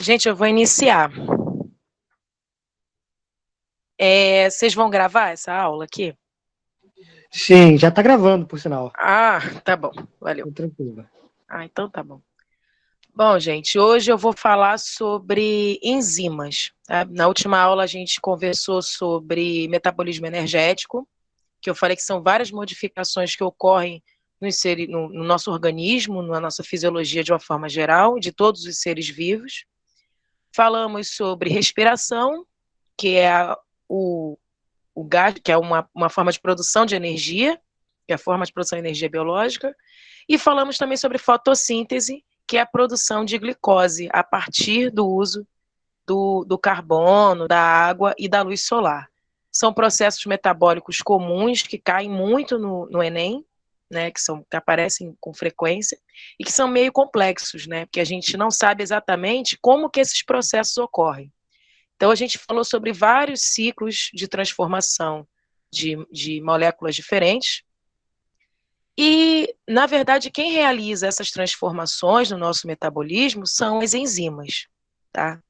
Gente, eu vou iniciar. Vocês vão gravar essa aula aqui? Sim, já tá gravando, por sinal. Ah, tá bom, valeu. Tô tranquilo. Então tá bom. Bom, gente, hoje eu vou falar sobre enzimas. Tá? Na última aula a gente conversou sobre metabolismo energético, que eu falei que são várias modificações que ocorrem no nosso organismo, na nossa fisiologia de uma forma geral, de todos os seres vivos. Falamos sobre respiração, que é o, o gás, que é uma forma de produção de energia, que é a forma de produção de energia biológica, e falamos também sobre fotossíntese, que é a produção de glicose a partir do uso do carbono, da água e da luz solar. São processos metabólicos comuns que caem muito no Enem, né, que aparecem com frequência, e que são meio complexos, né, porque a gente não sabe exatamente como que esses processos ocorrem. Então, a gente falou sobre vários ciclos de transformação de moléculas diferentes. E, na verdade, quem realiza essas transformações no nosso metabolismo são as enzimas. Tá?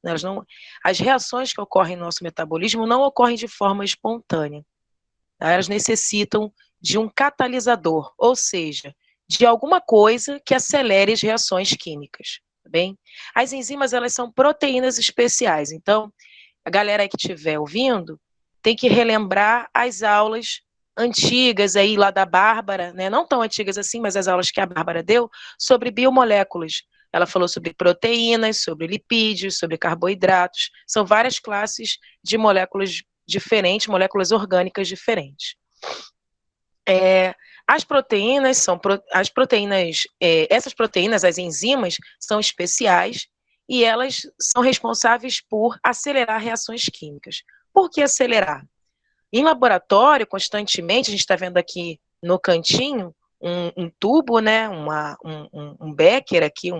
As reações que ocorrem no nosso metabolismo não ocorrem de forma espontânea. Tá? Elas necessitam de um catalisador, ou seja, de alguma coisa que acelere as reações químicas. Tá bem? As enzimas, elas são proteínas especiais. Então, a galera aí que estiver ouvindo tem que relembrar as aulas antigas aí lá da Bárbara, né? Não tão antigas assim, mas as aulas que a Bárbara deu sobre biomoléculas. Ela falou sobre proteínas, sobre lipídios, sobre carboidratos. São várias classes de moléculas diferentes, moléculas orgânicas diferentes. As proteínas essas proteínas, as enzimas, são especiais e elas são responsáveis por acelerar reações químicas. Por que acelerar? Em laboratório, constantemente, a gente está vendo aqui no cantinho um tubo, né, um becker aqui,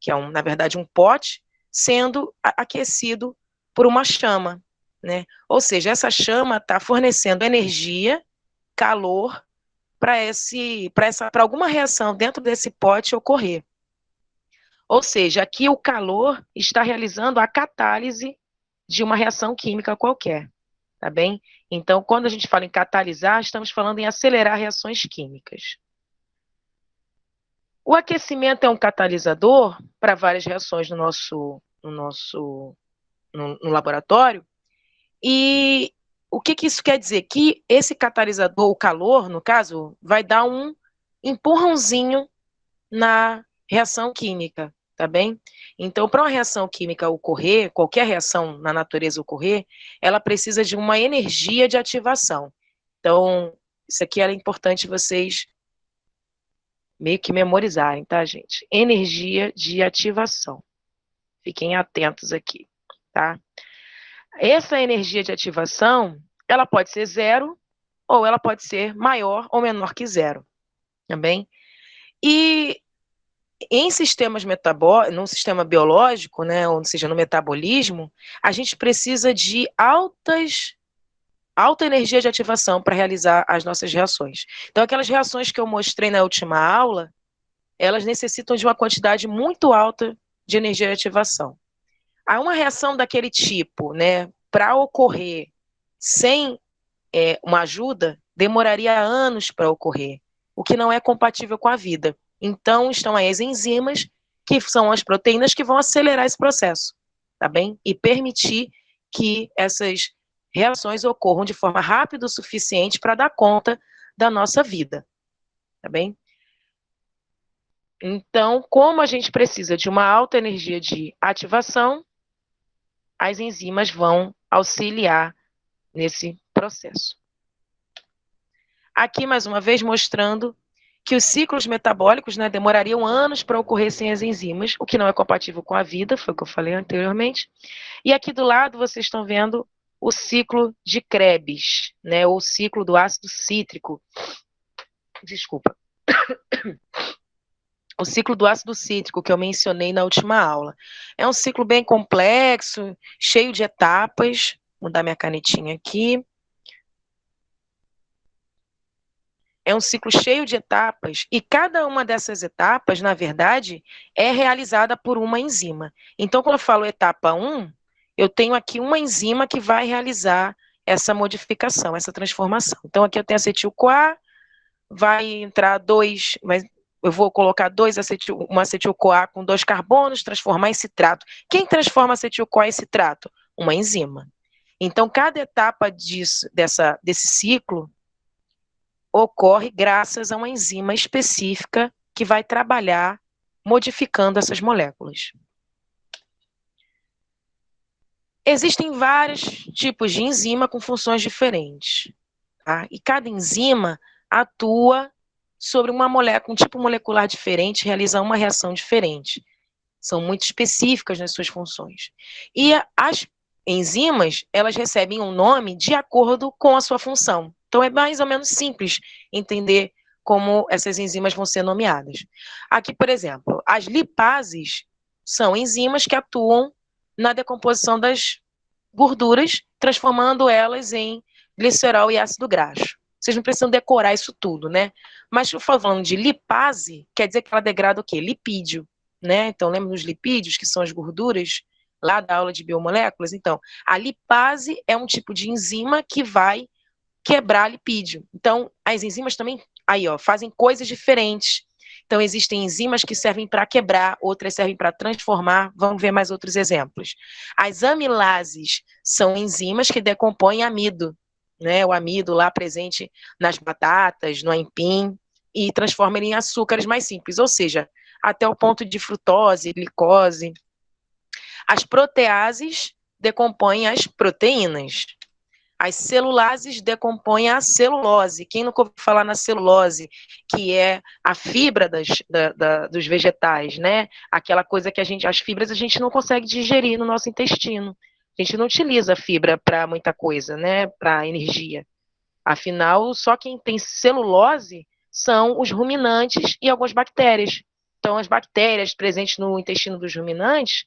que é, na verdade, um pote, sendo aquecido por uma chama. Né? Ou seja, essa chama está fornecendo energia, calor, para alguma reação dentro desse pote ocorrer. Ou seja, aqui o calor está realizando a catálise de uma reação química qualquer, tá bem? Então, quando a gente fala em catalisar, estamos falando em acelerar reações químicas. O aquecimento é um catalisador para várias reações no laboratório. E o que isso quer dizer? Que esse catalisador, o calor, no caso, vai dar um empurrãozinho na reação química, tá bem? Então, para uma reação química ocorrer, qualquer reação na natureza ocorrer, ela precisa de uma energia de ativação. Então, isso aqui é importante vocês meio que memorizarem, tá, gente? Energia de ativação. Fiquem atentos aqui, tá? Essa energia de ativação, ela pode ser zero ou ela pode ser maior ou menor que zero, também. E em sistemas metabólicos, no sistema biológico, né, ou seja, no metabolismo, a gente precisa de alta energia de ativação para realizar as nossas reações. Então, aquelas reações que eu mostrei na última aula, elas necessitam de uma quantidade muito alta de energia de ativação. Há uma reação daquele tipo, né, para ocorrer sem uma ajuda, demoraria anos para ocorrer, o que não é compatível com a vida. Então, estão aí as enzimas, que são as proteínas que vão acelerar esse processo, tá bem? E permitir que essas reações ocorram de forma rápida o suficiente para dar conta da nossa vida, tá bem? Então, como a gente precisa de uma alta energia de ativação, as enzimas vão auxiliar nesse processo. Aqui, mais uma vez, mostrando que os ciclos metabólicos, né, demorariam anos para ocorrer sem as enzimas, o que não é compatível com a vida, foi o que eu falei anteriormente. E aqui do lado vocês estão vendo o ciclo de Krebs, né, ou o ciclo do ácido cítrico. Desculpa. O ciclo do ácido cítrico que eu mencionei na última aula. É um ciclo bem complexo, cheio de etapas. Vou mudar minha canetinha aqui. é um ciclo cheio de etapas, e cada uma dessas etapas, na verdade, é realizada por uma enzima. Então, quando eu falo etapa 1, eu tenho aqui uma enzima que vai realizar essa modificação, essa transformação. Então, aqui eu tenho acetil-CoA, vai entrar eu vou colocar uma acetil-CoA com 2 carbonos, transformar em citrato. Quem transforma acetil-CoA em citrato? Uma enzima. Então, cada etapa desse ciclo ocorre graças a uma enzima específica que vai trabalhar modificando essas moléculas. Existem vários tipos de enzima com funções diferentes, tá? E cada enzima atua sobre uma molécula, um tipo molecular diferente, realiza uma reação diferente. São muito específicas nas suas funções. E as enzimas, elas recebem um nome de acordo com a sua função. Então, é mais ou menos simples entender como essas enzimas vão ser nomeadas. Aqui, por exemplo, as lipases são enzimas que atuam na decomposição das gorduras, transformando elas em glicerol e ácido graxo. Vocês não precisam decorar isso tudo, né? Mas falando de lipase, quer dizer que ela degrada o quê? Lipídio, né? Então, lembra dos lipídios, que são as gorduras lá da aula de biomoléculas? Então, a lipase é um tipo de enzima que vai quebrar lipídio. Então, as enzimas também, aí, ó, fazem coisas diferentes. Então, existem enzimas que servem para quebrar, outras servem para transformar. Vamos ver mais outros exemplos. As amilases são enzimas que decompõem amido, né? O amido lá presente nas batatas, no aipim, e transforma ele em açúcares mais simples, ou seja, até o ponto de frutose, glicose. As proteases decompõem as proteínas. As celulases decompõem a celulose. Quem nunca ouviu falar na celulose, que é a fibra dos vegetais, né? Aquela coisa que as fibras a gente não consegue digerir no nosso intestino. A gente não utiliza a fibra para muita coisa, né? Para energia. Afinal, só quem tem celulose são os ruminantes e algumas bactérias. Então, as bactérias presentes no intestino dos ruminantes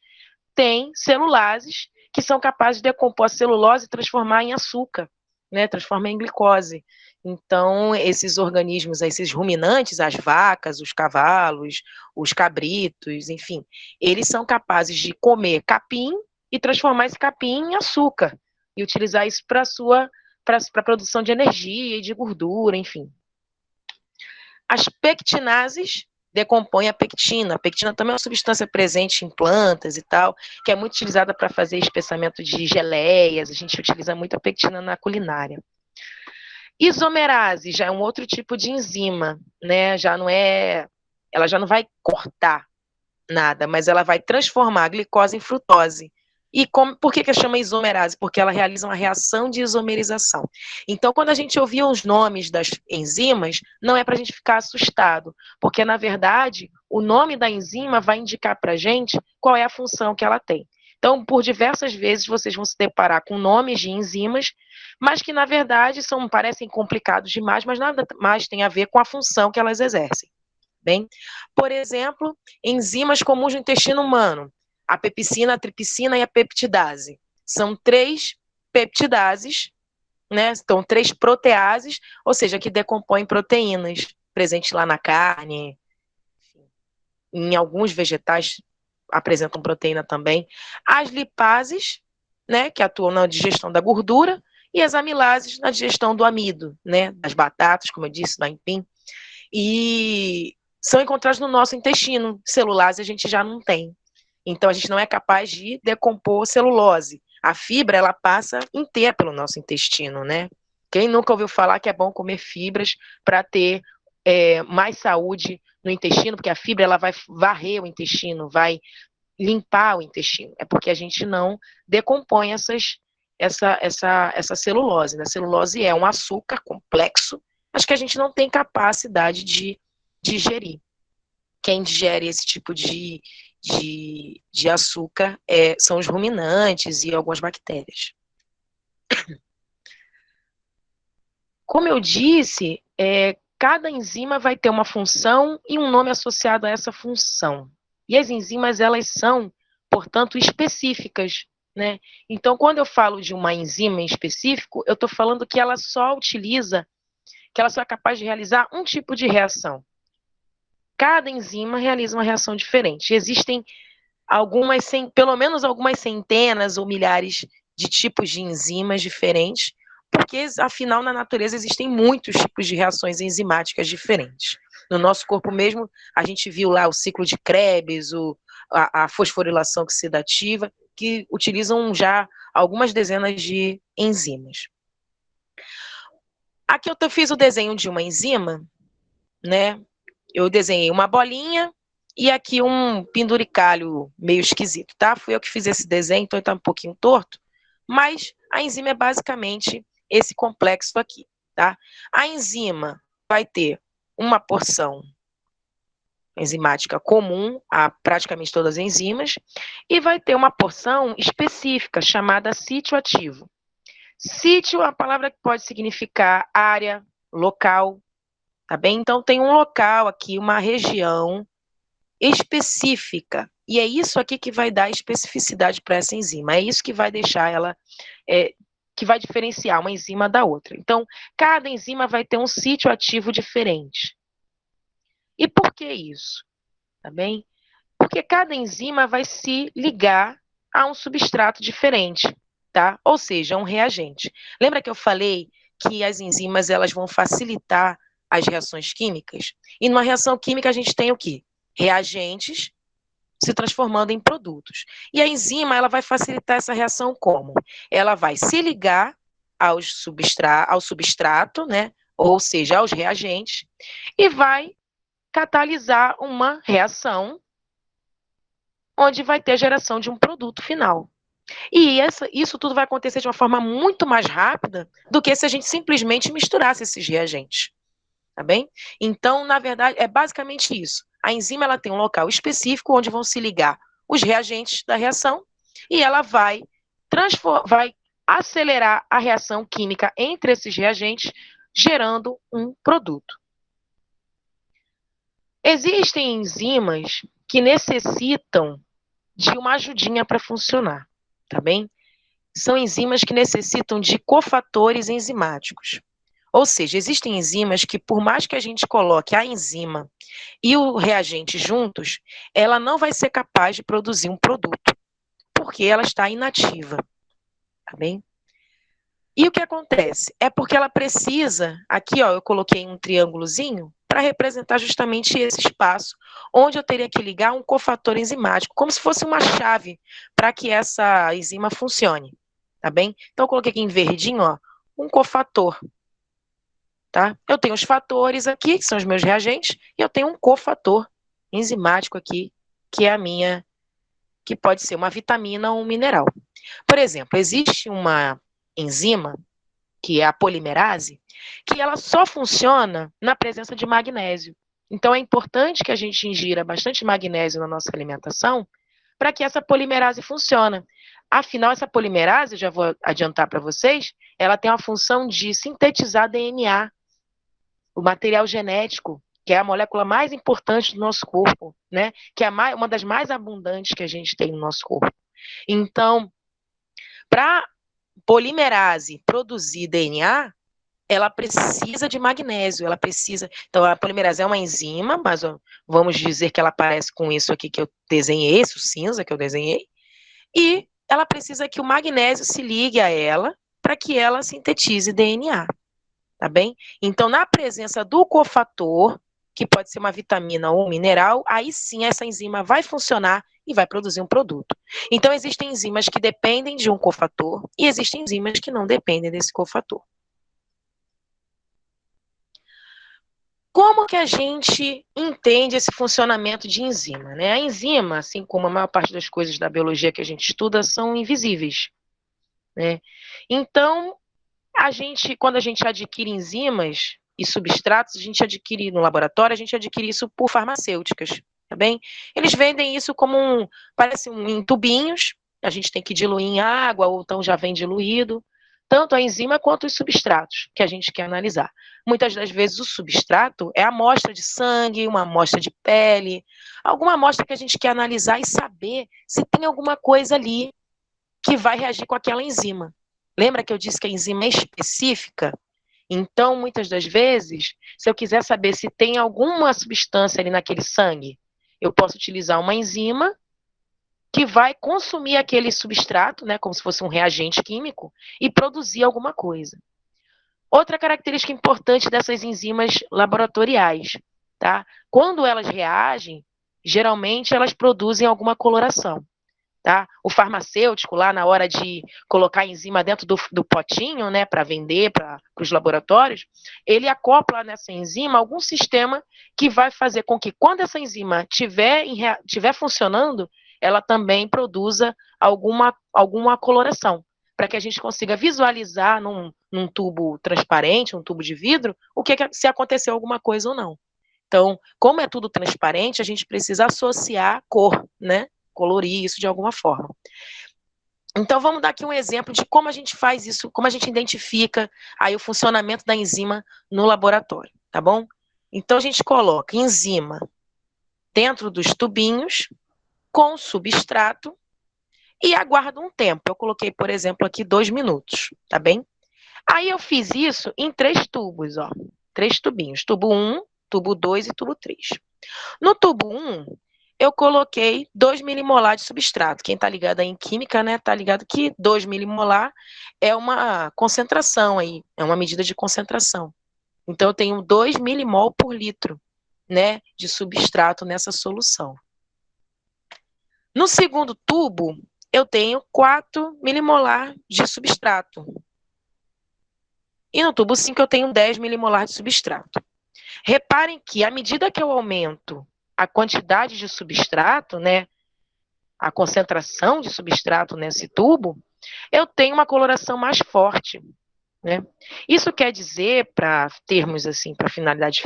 têm celulases que são capazes de decompor a celulose e transformar em açúcar, né? Transformar em glicose. Então, esses organismos, esses ruminantes, as vacas, os cavalos, os cabritos, enfim, eles são capazes de comer capim e transformar esse capim em açúcar e utilizar isso para a produção de energia e de gordura, enfim. As pectinases decompõem a pectina. A pectina também é uma substância presente em plantas e tal, que é muito utilizada para fazer espessamento de geleias. A gente utiliza muito a pectina na culinária. Isomerase já é um outro tipo de enzima, né? Ela já não vai cortar nada, mas ela vai transformar a glicose em frutose. E por que chama isomerase? Porque ela realiza uma reação de isomerização. Então, quando a gente ouvir os nomes das enzimas, não é para a gente ficar assustado, porque, na verdade, o nome da enzima vai indicar para a gente qual é a função que ela tem. Então, por diversas vezes, vocês vão se deparar com nomes de enzimas, mas que, na verdade, parecem complicados demais, mas nada mais tem a ver com a função que elas exercem. Bem, por exemplo, enzimas comuns no intestino humano, a pepsina, a tripsina e a peptidase. São 3 peptidases, né? Então, 3 proteases, ou seja, que decompõem proteínas, presentes lá na carne, em alguns vegetais apresentam proteína também. As lipases, né, que atuam na digestão da gordura, e as amilases na digestão do amido, né, das batatas, como eu disse, do aipim. E são encontrados no nosso intestino. Celulase a gente já não tem. Então, a gente não é capaz de decompor celulose. A fibra, ela passa inteira pelo nosso intestino, né? Quem nunca ouviu falar que é bom comer fibras para ter mais saúde no intestino, porque a fibra, ela vai varrer o intestino, vai limpar o intestino. É porque a gente não decompõe essa celulose, né? A celulose é um açúcar complexo, mas que a gente não tem capacidade de digerir. Quem digere esse tipo de açúcar são os ruminantes e algumas bactérias. Como eu disse, cada enzima vai ter uma função e um nome associado a essa função. E as enzimas, elas são, portanto, específicas, né? Então, quando eu falo de uma enzima em específico, eu estou falando que ela só utiliza, que ela só é capaz de realizar um tipo de reação. Cada enzima realiza uma reação diferente. Existem pelo menos algumas centenas ou milhares de tipos de enzimas diferentes, porque, afinal, na natureza existem muitos tipos de reações enzimáticas diferentes. No nosso corpo mesmo, a gente viu lá o ciclo de Krebs, a fosforilação oxidativa, que utilizam já algumas dezenas de enzimas. Aqui eu fiz o desenho de uma enzima, né? Eu desenhei uma bolinha e aqui um penduricalho meio esquisito, tá? Fui eu que fiz esse desenho, então está um pouquinho torto, mas a enzima é basicamente esse complexo aqui, tá? A enzima vai ter uma porção enzimática comum a praticamente todas as enzimas e vai ter uma porção específica chamada sítio ativo. Sítio é uma palavra que pode significar área, local, tá bem? Então tem um local aqui, uma região específica, e é isso aqui que vai dar especificidade para essa enzima, é isso que vai deixar ela, que vai diferenciar uma enzima da outra. Então, cada enzima vai ter um sítio ativo diferente. E por que isso? Tá bem? Porque cada enzima vai se ligar a um substrato diferente, tá? Ou seja, um reagente. Lembra que eu falei que as enzimas elas vão facilitar as reações químicas? E numa reação química a gente tem o quê? Reagentes se transformando em produtos. E a enzima ela vai facilitar essa reação como? Ela vai se ligar ao substrato, né? Ou seja, aos reagentes, e vai catalisar uma reação onde vai ter a geração de um produto final. E isso tudo vai acontecer de uma forma muito mais rápida do que se a gente simplesmente misturasse esses reagentes. Tá bem? Então, na verdade, é basicamente isso. A enzima ela tem um local específico onde vão se ligar os reagentes da reação e ela vai acelerar a reação química entre esses reagentes, gerando um produto. Existem enzimas que necessitam de uma ajudinha para funcionar, tá bem? São enzimas que necessitam de cofatores enzimáticos. Ou seja, existem enzimas que, por mais que a gente coloque a enzima e o reagente juntos, ela não vai ser capaz de produzir um produto, porque ela está inativa, tá bem? E o que acontece? É porque ela precisa, aqui ó, eu coloquei um triângulozinho para representar justamente esse espaço, onde eu teria que ligar um cofator enzimático, como se fosse uma chave para que essa enzima funcione, tá bem? Então eu coloquei aqui em verdinho, ó, um cofator. Tá? Eu tenho os fatores aqui, que são os meus reagentes, e eu tenho um cofator enzimático aqui, que é a minha, que pode ser uma vitamina ou um mineral. Por exemplo, existe uma enzima, que é a polimerase, que ela só funciona na presença de magnésio. Então é importante que a gente ingira bastante magnésio na nossa alimentação para que essa polimerase funcione. Afinal, essa polimerase, já vou adiantar para vocês, ela tem a função de sintetizar DNA, o material genético, que é a molécula mais importante do nosso corpo, né? Que é uma das mais abundantes que a gente tem no nosso corpo. Então, para polimerase produzir DNA, ela precisa de magnésio, ela precisa... Então, a polimerase é uma enzima, mas vamos dizer que ela aparece com isso aqui que eu desenhei, esse cinza que eu desenhei, e ela precisa que o magnésio se ligue a ela para que ela sintetize DNA. Tá bem? Então, na presença do cofator, que pode ser uma vitamina ou um mineral, aí sim essa enzima vai funcionar e vai produzir um produto. Então, existem enzimas que dependem de um cofator e existem enzimas que não dependem desse cofator. Como que a gente entende esse funcionamento de enzima, né? A enzima, assim como a maior parte das coisas da biologia que a gente estuda, são invisíveis, né? Então, quando a gente adquire enzimas e substratos, a gente adquire no laboratório, a gente adquire isso por farmacêuticas, tá bem? Eles vendem isso como parece em tubinhos, a gente tem que diluir em água, ou então já vem diluído, tanto a enzima quanto os substratos que a gente quer analisar. Muitas das vezes o substrato é a amostra de sangue, uma amostra de pele, alguma amostra que a gente quer analisar e saber se tem alguma coisa ali que vai reagir com aquela enzima. Lembra que eu disse que a enzima é específica? Então, muitas das vezes, se eu quiser saber se tem alguma substância ali naquele sangue, eu posso utilizar uma enzima que vai consumir aquele substrato, né, como se fosse um reagente químico, e produzir alguma coisa. Outra característica importante dessas enzimas laboratoriais, tá? Quando elas reagem, geralmente elas produzem alguma coloração. Tá? O farmacêutico, lá na hora de colocar a enzima dentro do potinho, né, para vender para os laboratórios, ele acopla nessa enzima algum sistema que vai fazer com que, quando essa enzima estiver funcionando, ela também produza alguma coloração, para que a gente consiga visualizar num tubo transparente, um tubo de vidro, se aconteceu alguma coisa ou não. Então, como é tudo transparente, a gente precisa associar cor, né? Colorir isso de alguma forma. Então, vamos dar aqui um exemplo de como a gente faz isso, como a gente identifica aí o funcionamento da enzima no laboratório, tá bom? Então, a gente coloca enzima dentro dos tubinhos, com substrato, e aguarda um tempo. Eu coloquei, por exemplo, aqui 2 minutos, tá bem? Aí eu fiz isso em 3 tubos, ó. 3 tubinhos. Tubo 1, tubo 2 e tubo 3. No tubo 1, eu coloquei 2 milimolar de substrato. Quem está ligado aí em química, né, tá ligado que 2 milimolar é uma concentração aí, é uma medida de concentração. Então, eu tenho 2 milimol por litro, né, de substrato nessa solução. No segundo tubo, eu tenho 4 milimolar de substrato. E no tubo 5, eu tenho 10 milimolar de substrato. Reparem que, à medida que eu aumento a quantidade de substrato, né, a concentração de substrato nesse tubo, eu tenho uma coloração mais forte, né? Isso quer dizer, para termos assim, para finalidades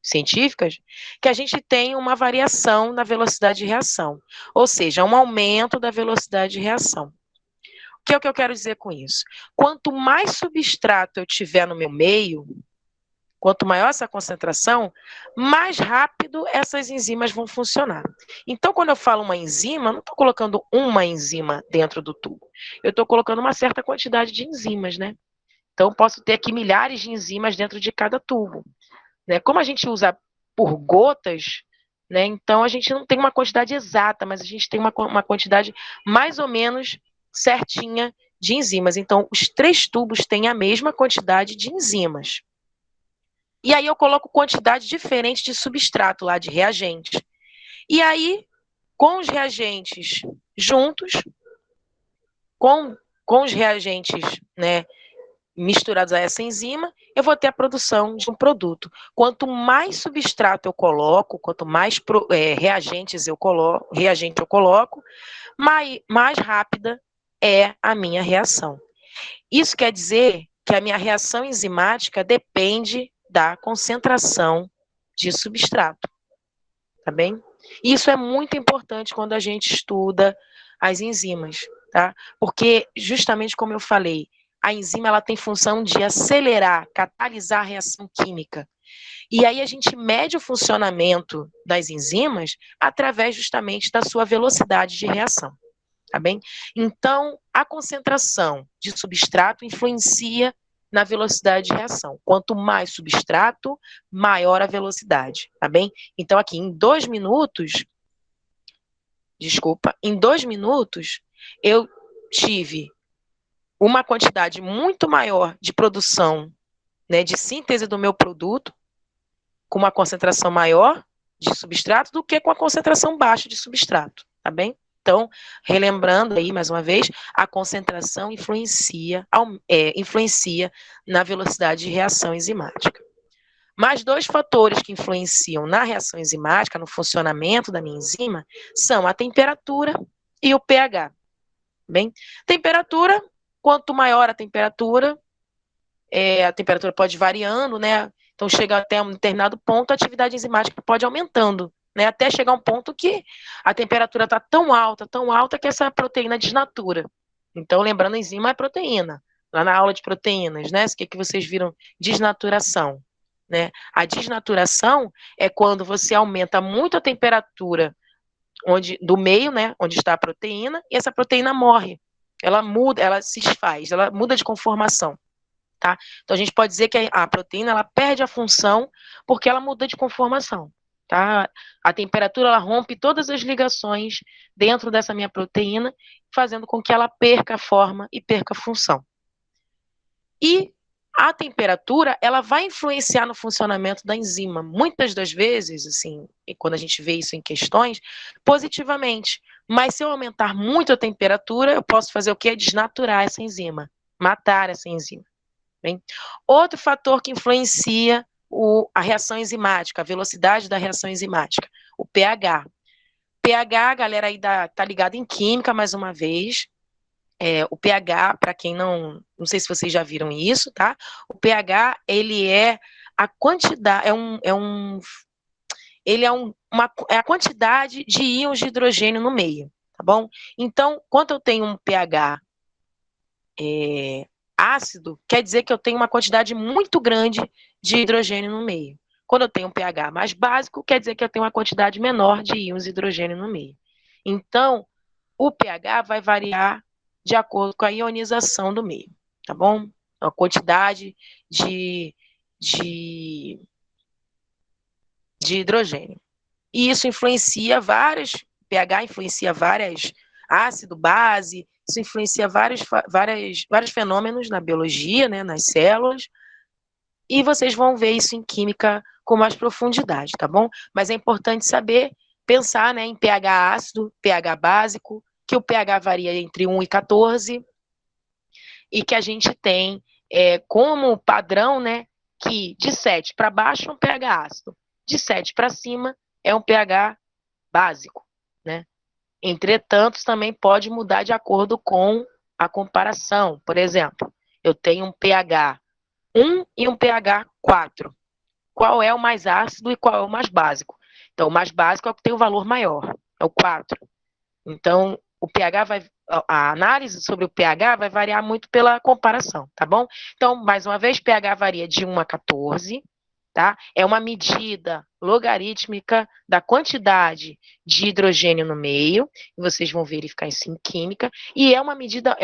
científicas, que a gente tem uma variação na velocidade de reação, ou seja, um aumento da velocidade de reação. O que é o que eu quero dizer com isso? Quanto mais substrato eu tiver no meu meio, quanto maior essa concentração, mais rápido essas enzimas vão funcionar. Então, quando eu falo uma enzima, eu não estou colocando uma enzima dentro do tubo. Eu estou colocando uma certa quantidade de enzimas, né? Então, eu posso ter aqui milhares de enzimas dentro de cada tubo. Né? Como a gente usa por gotas, né? Então a gente não tem uma quantidade exata, mas a gente tem uma quantidade mais ou menos certinha de enzimas. Então, os 3 tubos têm a mesma quantidade de enzimas. E aí eu coloco quantidade diferente de substrato lá, de reagentes. E aí, com os reagentes juntos, com os reagentes, né, misturados a essa enzima, eu vou ter a produção de um produto. Quanto mais substrato eu coloco, quanto mais reagente eu coloco, mais rápida é a minha reação. Isso quer dizer que a minha reação enzimática depende da concentração de substrato, tá bem? Isso é muito importante quando a gente estuda as enzimas, tá? Porque, justamente como eu falei, a enzima ela tem função de acelerar, catalisar a reação química. E aí a gente mede o funcionamento das enzimas através justamente da sua velocidade de reação, tá bem? Então, a concentração de substrato influencia na velocidade de reação. Quanto mais substrato, maior a velocidade, tá bem? Então, aqui em 2 minutos, eu tive uma quantidade muito maior de produção, né, de síntese do meu produto, com uma concentração maior de substrato do que com a concentração baixa de substrato, tá bem? Então, relembrando aí mais uma vez, a concentração influencia na velocidade de reação enzimática. Mais 2 fatores que influenciam na reação enzimática, no funcionamento da minha enzima, são a temperatura e o pH. Bem, temperatura, quanto maior a temperatura pode ir variando, né? Então, chega até um determinado ponto, a atividade enzimática pode ir aumentando, né? Até chegar a um ponto que a temperatura está tão alta, que essa proteína desnatura. Então, lembrando, a enzima é proteína. Lá na aula de proteínas, né? O que vocês viram? Desnaturação. Né? A desnaturação é quando você aumenta muito a temperatura do meio, né? Onde está a proteína, e essa proteína morre. Ela muda, ela se desfaz, ela muda de conformação. tá? Então a gente pode dizer que a proteína ela perde a função porque ela muda de conformação, tá? A temperatura ela rompe todas as ligações dentro dessa minha proteína, fazendo com que ela perca a forma e perca a função. E a temperatura, ela vai influenciar no funcionamento da enzima. Muitas das vezes, assim, quando a gente vê isso em questões, positivamente. Mas se eu aumentar muito a temperatura, eu posso fazer o quê? Desnaturar essa enzima, matar essa enzima. Bem? Outro fator que influencia a reação enzimática, a velocidade da reação enzimática, o pH. pH, a galera aí tá ligada em química, mais uma vez. O pH, para quem não sei se vocês já viram isso, tá? O pH, ele é a quantidade, ele é a quantidade de íons de hidrogênio no meio, tá bom? Então, quando eu tenho um pH ácido, quer dizer que eu tenho uma quantidade muito grande de hidrogênio no meio. Quando eu tenho um pH mais básico, quer dizer que eu tenho uma quantidade menor de íons de hidrogênio no meio. Então, o pH vai variar de acordo com a ionização do meio, tá bom? A quantidade de hidrogênio. E isso influencia pH influencia várias, ácido, base, isso influencia vários fenômenos na biologia, né, nas células, e vocês vão ver isso em química com mais profundidade, tá bom? Mas é importante saber, pensar, né, em pH ácido, pH básico, que o pH varia entre 1 e 14, e que a gente tem como padrão, né, que de 7 para baixo é um pH ácido, de 7 para cima é um pH básico, né? Entretanto, também pode mudar de acordo com a comparação. Por exemplo, eu tenho um pH 1 e um pH 4. Qual é o mais ácido e qual é o mais básico? Então, o mais básico é o que tem o valor maior, é o 4. Então, a análise sobre o pH vai variar muito pela comparação, tá bom? Então, mais uma vez, pH varia de 1 a 14, tá? É uma medida logarítmica da quantidade de hidrogênio no meio, e vocês vão verificar isso em química, e é uma medida,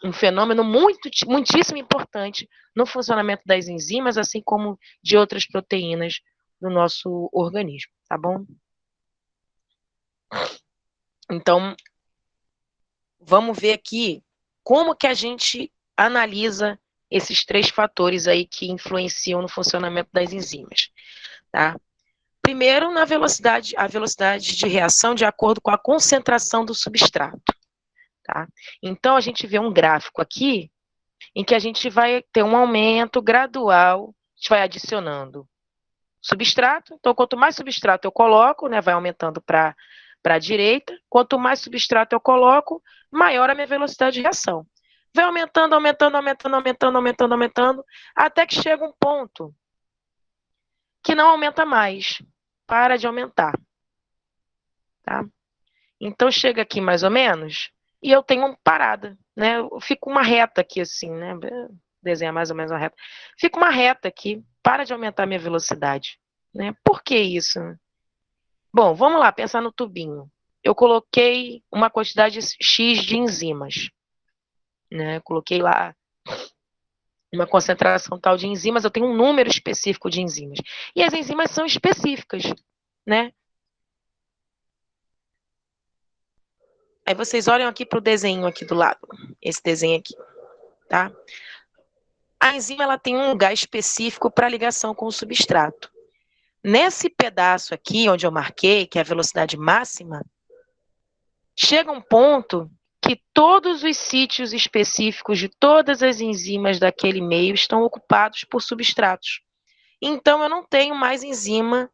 um fenômeno muitíssimo importante no funcionamento das enzimas, assim como de outras proteínas do nosso organismo, tá bom? Então, vamos ver aqui como que a gente analisa esses 3 fatores aí que influenciam no funcionamento das enzimas, tá? Primeiro, a velocidade de reação de acordo com a concentração do substrato, tá? Então, a gente vê um gráfico aqui em que a gente vai ter um aumento gradual, a gente vai adicionando substrato. Então, quanto mais substrato eu coloco, né, vai aumentando para a direita. Quanto mais substrato eu coloco, maior a minha velocidade de reação. Vai aumentando, aumentando, aumentando, aumentando, aumentando, aumentando, até que chega um ponto que não aumenta mais, para de aumentar, tá? Então chega aqui mais ou menos e eu tenho uma parada, né? Eu fico uma reta aqui assim, né? Desenhar mais ou menos uma reta. Fica uma reta aqui, para de aumentar a minha velocidade, né? Por que isso? Bom, vamos lá, pensar no tubinho. Eu coloquei uma quantidade X de enzimas, né? Eu coloquei lá uma concentração tal de enzimas, eu tenho um número específico de enzimas. E as enzimas são específicas, né? Aí vocês olham aqui para o desenho aqui do lado, esse desenho aqui, tá? A enzima ela tem um lugar específico para ligação com o substrato. Nesse pedaço aqui, onde eu marquei, que é a velocidade máxima, chega um ponto que todos os sítios específicos de todas as enzimas daquele meio estão ocupados por substratos. Então, eu não tenho mais enzima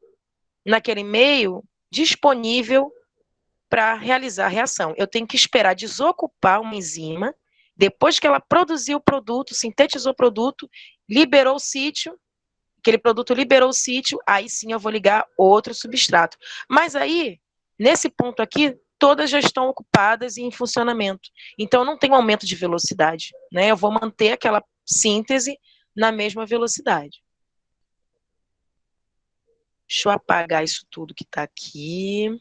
naquele meio disponível para realizar a reação. Eu tenho que esperar desocupar uma enzima, depois que ela produziu o produto, sintetizou o produto, liberou o sítio, aquele produto liberou o sítio, aí sim eu vou ligar outro substrato. Mas aí, nesse ponto aqui, todas já estão ocupadas e em funcionamento. Então, não tem aumento de velocidade, né? Eu vou manter aquela síntese na mesma velocidade. Deixa eu apagar isso tudo que está aqui.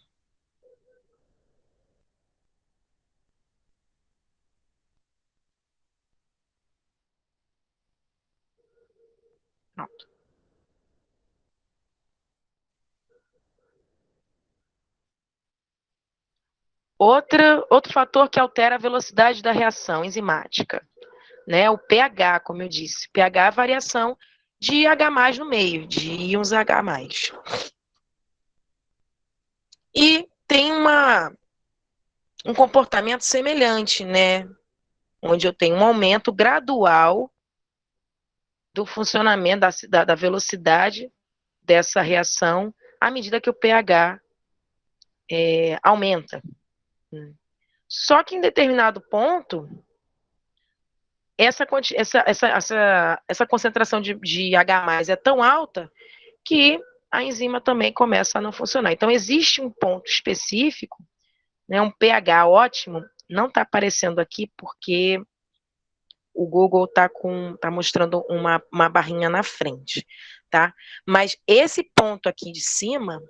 Pronto. Outro fator que altera a velocidade da reação enzimática, né? O pH, como eu disse. pH é a variação de H+ no meio, de íons H+. E tem um comportamento semelhante, né? Onde eu tenho um aumento gradual do funcionamento da velocidade dessa reação à medida que o pH aumenta. Só que em determinado ponto, essa concentração de H+ é tão alta que a enzima também começa a não funcionar. Então, existe um ponto específico, né, um pH ótimo, não está aparecendo aqui porque o Google está mostrando uma barrinha na frente, tá? Mas esse ponto aqui de cima, vou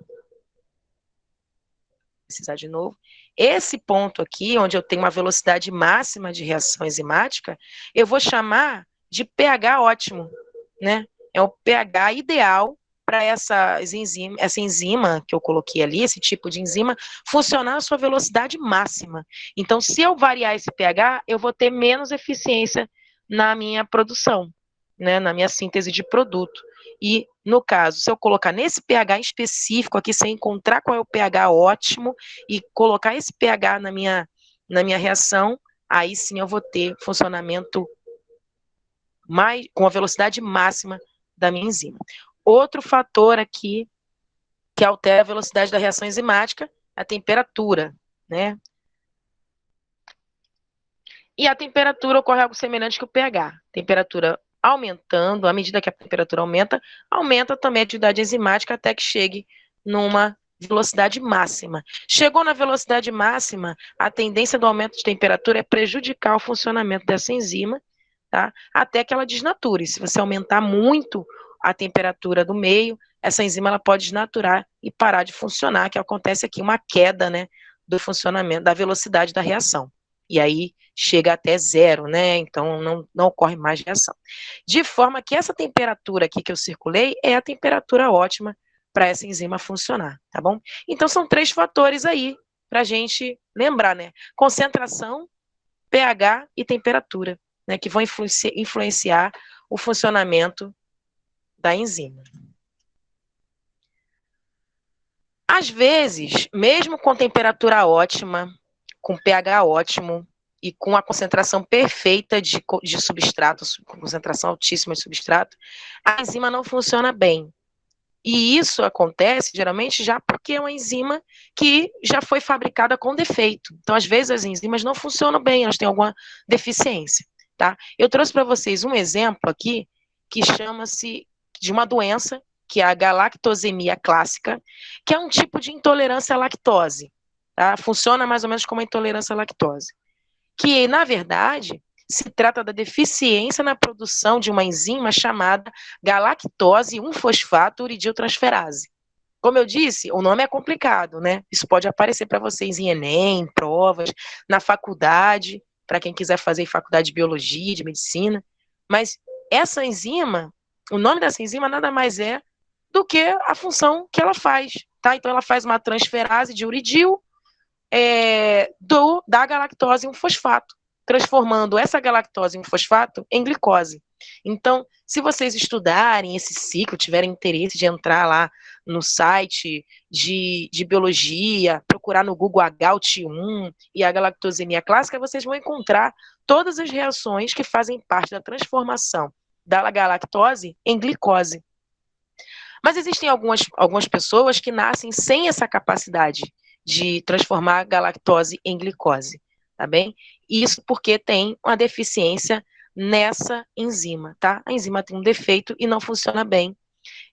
precisar de novo, esse ponto aqui, onde eu tenho uma velocidade máxima de reação enzimática, eu vou chamar de pH ótimo, né? É o pH ideal para essa enzima que eu coloquei ali, esse tipo de enzima, funcionar a sua velocidade máxima. Então, se eu variar esse pH, eu vou ter menos eficiência na minha produção, né, na minha síntese de produto. E, no caso, se eu colocar nesse pH específico aqui, se eu encontrar qual é o pH ótimo e colocar esse pH na minha reação, aí sim eu vou ter funcionamento com a velocidade máxima da minha enzima. Outro fator aqui que altera a velocidade da reação enzimática é a temperatura, né? E a temperatura ocorre algo semelhante que o pH. Temperatura aumentando, à medida que a temperatura aumenta, aumenta também a atividade enzimática até que chegue numa velocidade máxima. Chegou na velocidade máxima, a tendência do aumento de temperatura é prejudicar o funcionamento dessa enzima, tá? Até que ela desnature. Se você aumentar muito a temperatura do meio, essa enzima ela pode desnaturar e parar de funcionar, que acontece aqui uma queda, né, do funcionamento, da velocidade da reação. E aí chega até zero, né? Então não ocorre mais reação. De forma que essa temperatura aqui que eu circulei é a temperatura ótima para essa enzima funcionar, tá bom? Então são 3 fatores aí para a gente lembrar, né? Concentração, pH e temperatura, né? Que vão influenciar o funcionamento da enzima. Às vezes, mesmo com temperatura ótima, com pH ótimo e com a concentração perfeita de substrato, com concentração altíssima de substrato, a enzima não funciona bem. E isso acontece, geralmente, já porque é uma enzima que já foi fabricada com defeito. Então, às vezes, as enzimas não funcionam bem, elas têm alguma deficiência, tá? Eu trouxe para vocês um exemplo aqui que chama-se de uma doença, que é a galactosemia clássica, que é um tipo de intolerância à lactose, tá? Funciona mais ou menos como a intolerância à lactose. Que, na verdade, se trata da deficiência na produção de uma enzima chamada galactose 1-fosfato uridiltransferase. Como eu disse, o nome é complicado, né? Isso pode aparecer para vocês em Enem, provas, na faculdade, para quem quiser fazer faculdade de biologia, de medicina. Mas essa enzima, o nome dessa enzima nada mais é do que a função que ela faz, tá? Então ela faz uma transferase de uridil da galactose em um fosfato, transformando essa galactose em um fosfato em glicose. Então, se vocês estudarem esse ciclo, tiverem interesse de entrar lá no site de biologia, procurar no Google HALT1 e a galactosemia clássica, vocês vão encontrar todas as reações que fazem parte da transformação da galactose em glicose. Mas existem algumas pessoas que nascem sem essa capacidade de transformar a galactose em glicose, tá bem? Isso porque tem uma deficiência nessa enzima, tá? A enzima tem um defeito e não funciona bem,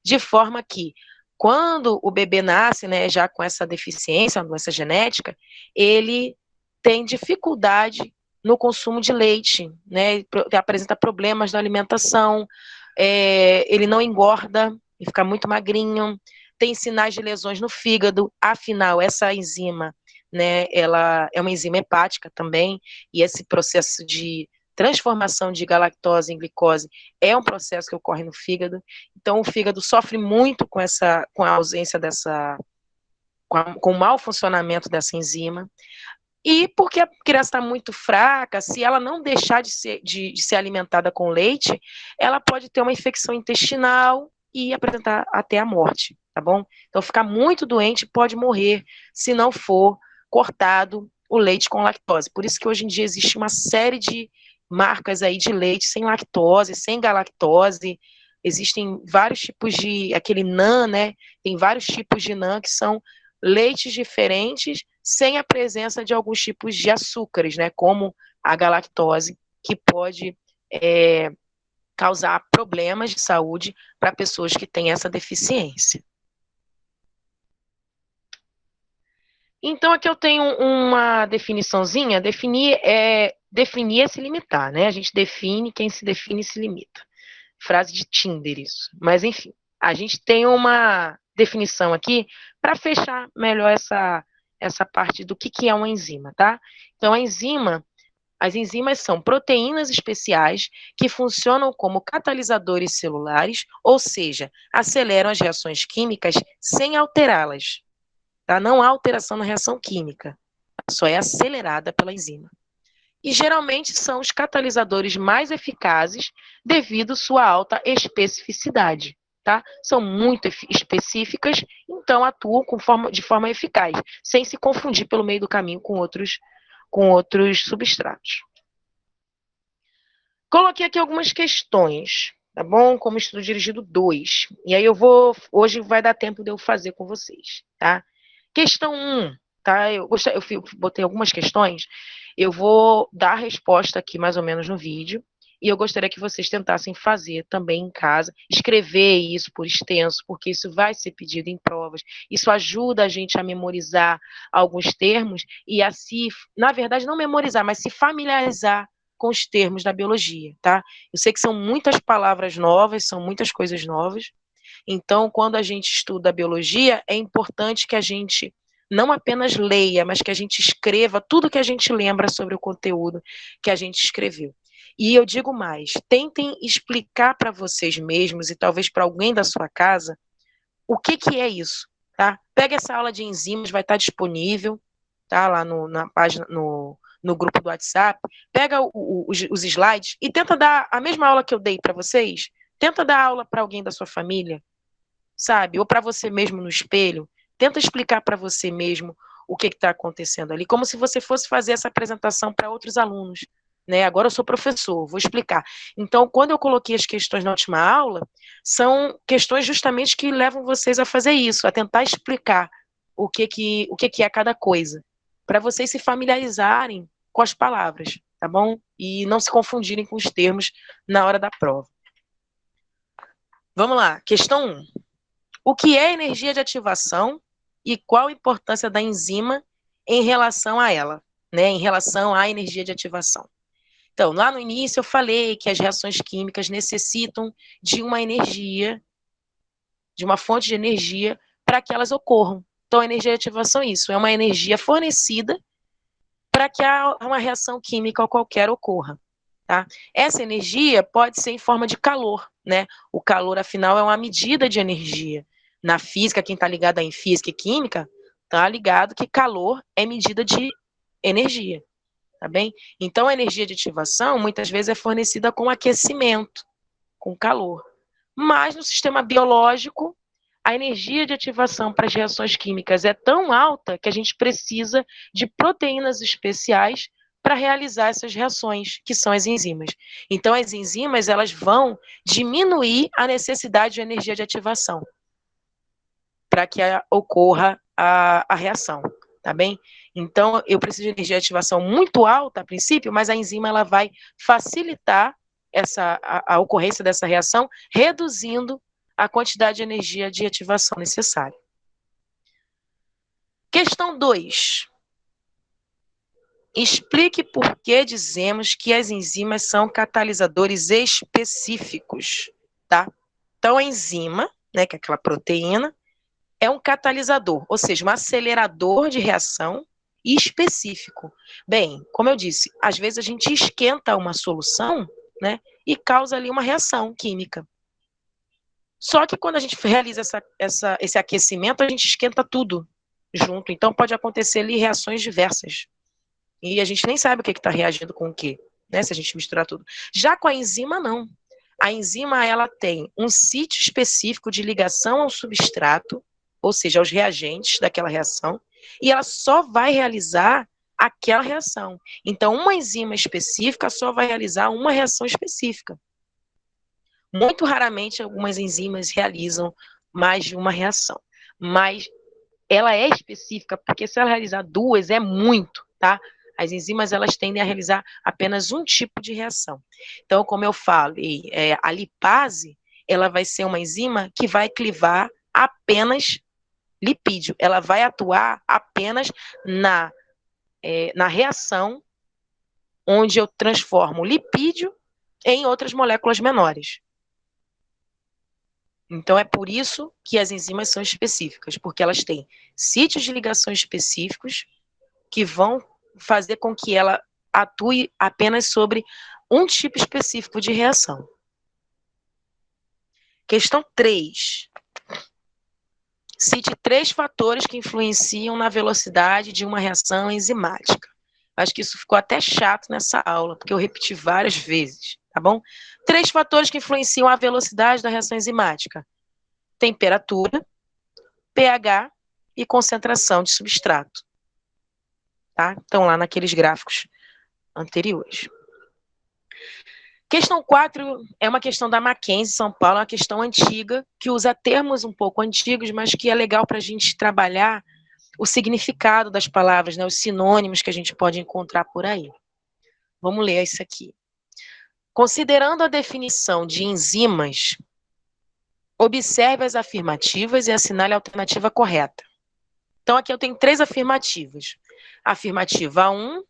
de forma que quando o bebê nasce, né, já com essa deficiência, uma doença genética, ele tem dificuldade no consumo de leite, né? Apresenta problemas na alimentação, ele não engorda e fica muito magrinho, tem sinais de lesões no fígado, afinal, essa enzima, né, ela é uma enzima hepática também, e esse processo de transformação de galactose em glicose é um processo que ocorre no fígado. Então, o fígado sofre muito com a ausência com o mau funcionamento dessa enzima. E porque a criança está muito fraca, se ela não deixar de ser alimentada com leite, ela pode ter uma infecção intestinal e apresentar até a morte, tá bom? Então, ficar muito doente pode morrer se não for cortado o leite com lactose. Por isso que hoje em dia existe uma série de marcas aí de leite sem lactose, sem galactose. Existem vários tipos aquele NAN, né? Tem vários tipos de NAN que são leites diferentes, sem a presença de alguns tipos de açúcares, né, como a galactose, que pode causar problemas de saúde para pessoas que têm essa deficiência. Então, aqui eu tenho uma definiçãozinha. Definir é se limitar, né? A gente define, quem se define se limita. Frase de Tinder, isso. Mas, enfim, a gente tem uma definição aqui para fechar melhor essa parte do que é uma enzima, tá? Então, as enzimas são proteínas especiais que funcionam como catalisadores celulares, ou seja, aceleram as reações químicas sem alterá-las. Tá? Não há alteração na reação química, só é acelerada pela enzima. E geralmente são os catalisadores mais eficazes devido à sua alta especificidade. Tá? São muito específicas, então atuam de forma eficaz, sem se confundir pelo meio do caminho com outros substratos. Coloquei aqui algumas questões, tá bom? Como estudo dirigido 2. E aí hoje vai dar tempo de eu fazer com vocês, tá? Questão 1, tá? Eu botei algumas questões, eu vou dar a resposta aqui mais ou menos no vídeo, e eu gostaria que vocês tentassem fazer também em casa, escrever isso por extenso, porque isso vai ser pedido em provas, isso ajuda a gente a memorizar alguns termos, e na verdade, não memorizar, mas se familiarizar com os termos da biologia, tá? Eu sei que são muitas palavras novas, são muitas coisas novas, então, quando a gente estuda a biologia, é importante que a gente não apenas leia, mas que a gente escreva tudo que a gente lembra sobre o conteúdo que a gente escreveu. E eu digo mais, tentem explicar para vocês mesmos e talvez para alguém da sua casa o que é isso, tá? Pega essa aula de enzimas, vai estar disponível, tá? Lá na página, no grupo do WhatsApp, pega os slides e tenta dar a mesma aula que eu dei para vocês, tenta dar aula para alguém da sua família, sabe? Ou para você mesmo no espelho, tenta explicar para você mesmo o que está acontecendo ali, como se você fosse fazer essa apresentação para outros alunos, né? Agora eu sou professor, vou explicar. Então, quando eu coloquei as questões na última aula, são questões justamente que levam vocês a fazer isso, a tentar explicar o que é cada coisa, para vocês se familiarizarem com as palavras, tá bom? E não se confundirem com os termos na hora da prova. Vamos lá, questão 1. O que é energia de ativação e qual a importância da enzima em relação a ela, né? Em relação à energia de ativação. Então, lá no início eu falei que as reações químicas necessitam de uma energia, de uma fonte de energia para que elas ocorram. Então, a energia de ativação é isso, é uma energia fornecida para que uma reação química qualquer ocorra. Tá? Essa energia pode ser em forma de calor, né? O calor, afinal, é uma medida de energia. Na física, quem está ligado em física e química, está ligado que calor é medida de energia, tá bem? Então, a energia de ativação, muitas vezes, é fornecida com aquecimento, com calor. Mas, no sistema biológico, a energia de ativação para as reações químicas é tão alta que a gente precisa de proteínas especiais para realizar essas reações, que são as enzimas. Então, as enzimas, elas vão diminuir a necessidade de energia de ativação para que ocorra a reação, tá bem? Então, eu preciso de energia de ativação muito alta a princípio, mas a enzima ela vai facilitar a ocorrência dessa reação, reduzindo a quantidade de energia de ativação necessária. Questão 2. Explique por que dizemos que as enzimas são catalisadores específicos, tá? Então, a enzima, né, que é aquela proteína, é um catalisador, ou seja, um acelerador de reação e específico. Bem, como eu disse, às vezes a gente esquenta uma solução, né, e causa ali uma reação química. Só que quando a gente realiza esse aquecimento, a gente esquenta tudo junto. Então pode acontecer ali reações diversas. E a gente nem sabe o que está reagindo com o quê, né? Se a gente misturar tudo. Já com a enzima, não. A enzima, ela tem um sítio específico de ligação ao substrato, ou seja, aos reagentes daquela reação, e ela só vai realizar aquela reação. Então, uma enzima específica só vai realizar uma reação específica. Muito raramente, algumas enzimas realizam mais de uma reação, mas ela é específica, porque se ela realizar duas, é muito, tá? As enzimas, elas tendem a realizar apenas um tipo de reação. Então, como eu falei, a lipase, ela vai ser uma enzima que vai clivar apenas lipídio. Ela vai atuar apenas na reação onde eu transformo lipídio em outras moléculas menores. Então, é por isso que as enzimas são específicas, porque elas têm sítios de ligação específicos que vão fazer com que ela atue apenas sobre um tipo específico de reação. Questão 3. Cite 3 fatores que influenciam na velocidade de uma reação enzimática. Acho que isso ficou até chato nessa aula, porque eu repeti várias vezes, tá bom? 3 fatores que influenciam a velocidade da reação enzimática: temperatura, pH e concentração de substrato. Tá? Estão lá naqueles gráficos anteriores. Questão 4 é uma questão da Mackenzie, São Paulo, uma questão antiga, que usa termos um pouco antigos, mas que é legal para a gente trabalhar o significado das palavras, né, os sinônimos que a gente pode encontrar por aí. Vamos ler isso aqui. Considerando a definição de enzimas, observe as afirmativas e assinale a alternativa correta. Então, aqui eu tenho 3 afirmativas. Afirmativa 1,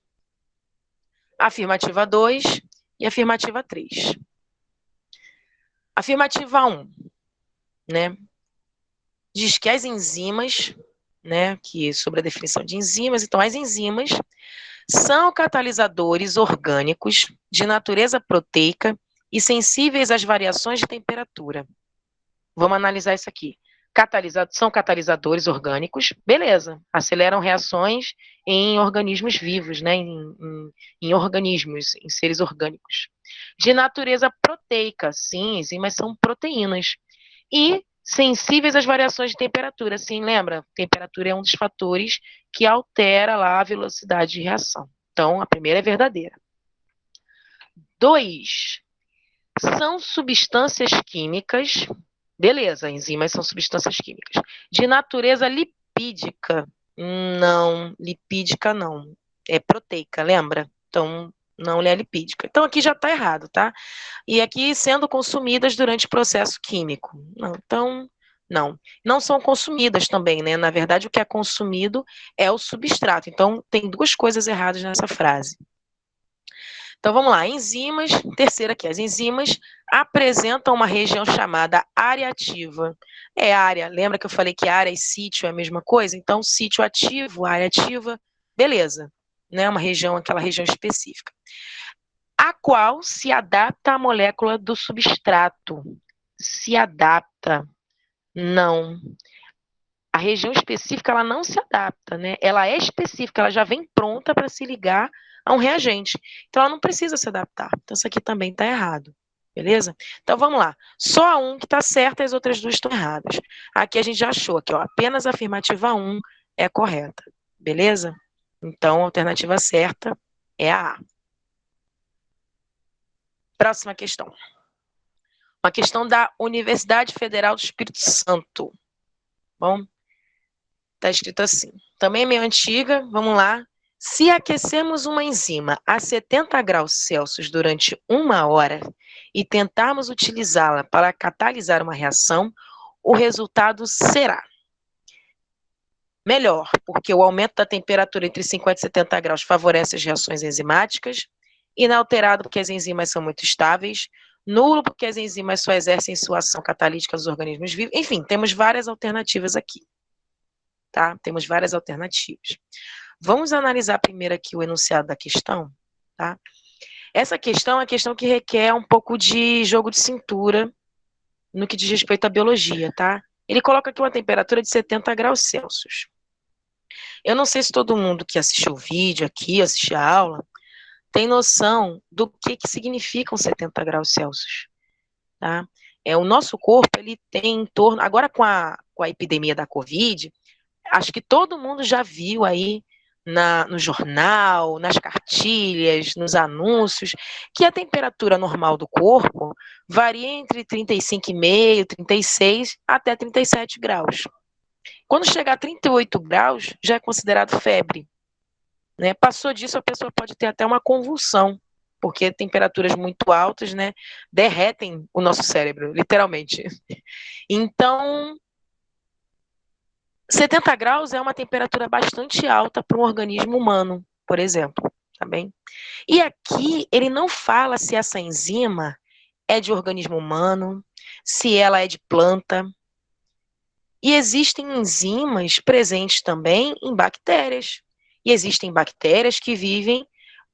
afirmativa 2 e afirmativa 3. Afirmativa 1, né, diz que as enzimas, né, que sobre a definição de enzimas, então as enzimas são catalisadores orgânicos de natureza proteica e sensíveis às variações de temperatura. Vamos analisar isso aqui. São catalisadores orgânicos, beleza, aceleram reações em organismos vivos, né, em organismos, em seres orgânicos. De natureza proteica, sim, enzimas são proteínas. E sensíveis às variações de temperatura, sim, lembra? Temperatura é um dos fatores que altera lá a velocidade de reação. Então, a primeira é verdadeira. 2. São substâncias químicas. Beleza, enzimas são substâncias químicas. De natureza lipídica. Não, lipídica não. É proteica, lembra? Então, não é lipídica. Então, aqui já está errado, tá? E aqui, sendo consumidas durante o processo químico. Não, então, não. Não são consumidas também, né? Na verdade, o que é consumido é o substrato. Então, tem 2 coisas erradas nessa frase. Então, vamos lá. Enzimas, terceira aqui. As enzimas apresentam uma região chamada área ativa. É área, lembra que eu falei que área e sítio é a mesma coisa? Então, sítio ativo, área ativa, beleza. Né? Uma região, aquela região específica. A qual se adapta à molécula do substrato. Se adapta. Não. A região específica, ela não se adapta, né? Ela é específica, ela já vem pronta para se ligar a um reagente. Então, ela não precisa se adaptar. Então, isso aqui também está errado. Beleza? Então, vamos lá. Só um que está certo e as outras 2 estão erradas. Aqui a gente já achou, aqui, ó, apenas a afirmativa 1 é correta. Beleza? Então, a alternativa certa é a A. Próxima questão. Uma questão da Universidade Federal do Espírito Santo. Bom, está escrito assim. Também é meio antiga, vamos lá. Se aquecermos uma enzima a 70 graus Celsius durante 1 hora e tentarmos utilizá-la para catalisar uma reação, o resultado será melhor, porque o aumento da temperatura entre 50 e 70 graus favorece as reações enzimáticas, inalterado porque as enzimas são muito estáveis, nulo porque as enzimas só exercem sua ação catalítica nos organismos vivos. Enfim, temos várias alternativas aqui. tá? Temos várias alternativas. Vamos analisar primeiro aqui o enunciado da questão, tá? Essa questão é uma questão que requer um pouco de jogo de cintura no que diz respeito à biologia, tá? Ele coloca aqui uma temperatura de 70 graus Celsius. Eu não sei se todo mundo que assistiu o vídeo aqui, assistiu a aula, tem noção do que significam 70 graus Celsius, tá? O nosso corpo, ele tem em torno... Agora, com a epidemia da Covid, acho que todo mundo já viu aí no jornal, nas cartilhas, nos anúncios, que a temperatura normal do corpo varia entre 35,5, 36 até 37 graus. Quando chegar a 38 graus, já é considerado febre, né? Passou disso, a pessoa pode ter até uma convulsão, porque temperaturas muito altas, né, derretem o nosso cérebro, literalmente. Então, 70 graus é uma temperatura bastante alta para um organismo humano, por exemplo, tá bem? E aqui ele não fala se essa enzima é de organismo humano, se ela é de planta. E existem enzimas presentes também em bactérias. E existem bactérias que vivem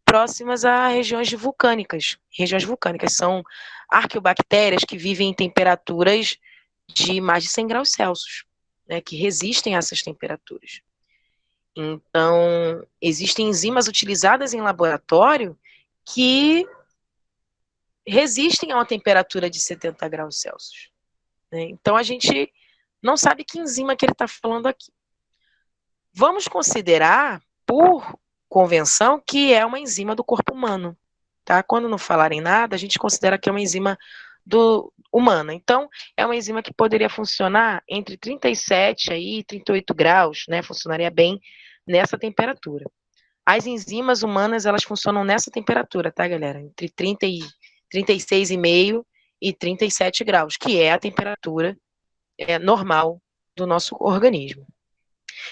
próximas a regiões vulcânicas. Regiões vulcânicas são arqueobactérias que vivem em temperaturas de mais de 100 graus Celsius, né, que resistem a essas temperaturas. Então, existem enzimas utilizadas em laboratório que resistem a uma temperatura de 70 graus Celsius, né? Então, a gente não sabe que enzima que ele está falando aqui. Vamos considerar, por convenção, que é uma enzima do corpo humano, tá? Quando não falarem nada, a gente considera que é uma enzima humana. Então, é uma enzima que poderia funcionar entre 37 e 38 graus, né? Funcionaria bem nessa temperatura. As enzimas humanas, elas funcionam nessa temperatura, tá, galera? Entre 36,5 e 37 graus, que é a temperatura normal do nosso organismo.